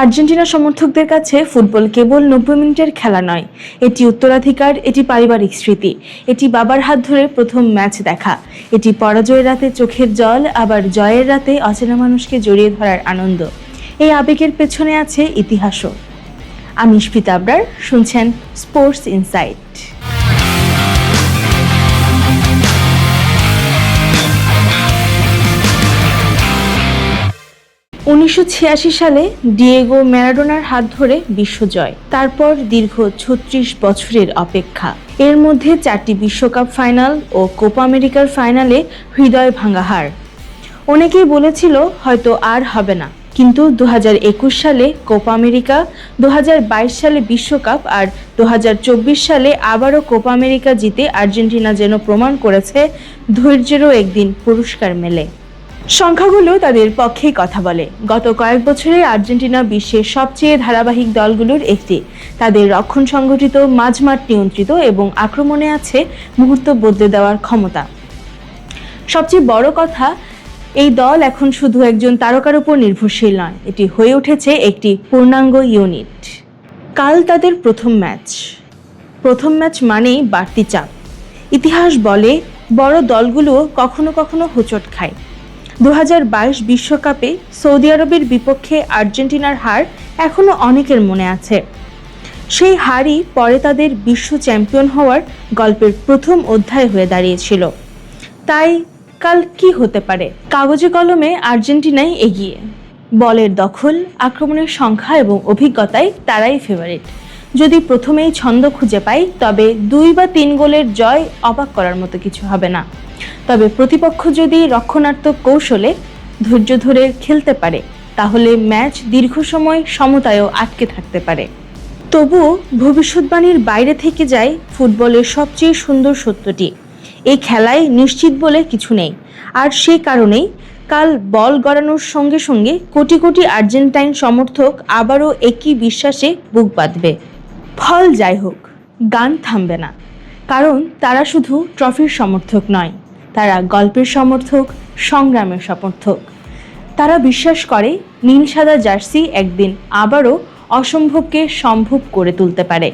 Argentina সমর্থকদের কাছে football কেবল 90 মিনিটের খেলা নয়, এটি উত্তরাধিকার, এটি পারিবারিক স্মৃতি, এটি বাবার হাত ধরে প্রথম ম্যাচ দেখা, এটি পরাজয়ের রাতে চোখের জল, আবার জয়ের রাতে অচেনা মানুষকে জড়িয়ে ধরার আনন্দ। এই আবেগের পেছনে আছে ইতিহাসও। আমি স্ফিতা আবরার, শুনছেন স্পোর্টস ইনসাইট। 1986 সালে ডিয়েগো ম্যারাডোনার হাত ধরে বিশ্বজয়, তারপর দীর্ঘ 36 বছরের অপেক্ষা। এর মধ্যে 4টি বিশ্বকাপ ফাইনাল ও কোপা আমেরিকার ফাইনালে হৃদয় ভাঙা হার। অনেকেই বলেছিল হয়তো আর হবে না, কিন্তু 2021 সালে কোপা আমেরিকা, 2022 সালে বিশ্বকাপ আর 2024 সালে আবারও কোপা আমেরিকা জিতে আর্জেন্টিনা যেন প্রমাণ করেছে ধৈর্যেরও একদিন পুরস্কার মেলে। সংখ্যাগুলো তাদের পক্ষেই কথা বলে। গত কয়েক বছরে আর্জেন্টিনা বিশ্বের সবচেয়ে ধারাবাহিক দলগুলোর একটি। তাদের রক্ষণ সংগঠিত, মাঝমাঠ নিয়ন্ত্রিত এবং আক্রমণে আছে মুহূর্ত বদলে দেওয়ার ক্ষমতা। সবচেয়ে বড় কথা, এই দল এখন শুধু একজন তারকার উপর নির্ভরশীল নয়, এটি হয়ে উঠেছে একটি পূর্ণাঙ্গ ইউনিট। কাল তাদের প্রথম ম্যাচ মানেই বাড়তি চাপ। ইতিহাস বলে বড় দলগুলো কখনো কখনো হোঁচট খায়। 2022 বিশ্বকাপে সৌদি আরবের বিপক্ষে আর্জেন্টিনার হার এখনো অনেকের মনে আছে। সেই হারই পরে তাদের বিশ্ব চ্যাম্পিয়ন হওয়ার গল্পের প্রথম অধ্যায় হয়ে দাঁড়িয়েছিল। তাই কাল কি হতে পারে? কাগজে কলমে আর্জেন্টিনাই এগিয়ে। বলের দখল, আক্রমণের সংখ্যা এবং অভিজ্ঞতায় তারাই ফেভারিট। যদি প্রথমেই ছন্দ খুঁজে পাই, তবে 2 বা 3 গোলের জয় অবাক করার মতো কিছু হবে না। তবে প্রতিপক্ষ যদি রক্ষণাত্মক কৌশলে ধৈর্য ধরে খেলতে পারে, তাহলে ম্যাচ দীর্ঘ সময় সমতায়ও আটকে থাকতে পারে। তবুও ভবিষ্যৎবাণীর বাইরে থেকে যায় ফুটবলের সবচেয়ে সুন্দর সত্যটি, এই খেলায় নিশ্চিত বলে কিছু নেই। আর সেই কারণেই কাল বল গড়ানোর সঙ্গে সঙ্গে কোটি কোটি আর্জেন্টাইন সমর্থক আবারও একই বিশ্বাসে বুক বাঁধবে। ফল যাই হোক, গান থামবে না, কারণ তারা শুধু ট্রফির সমর্থক নয়, তারা গল্পের সমর্থক, সংগ্রামের সমর্থক। তারা বিশ্বাস করে নীল সাদা জার্সি একদিন আবারও অসম্ভবকে সম্ভব করে তুলতে পারে।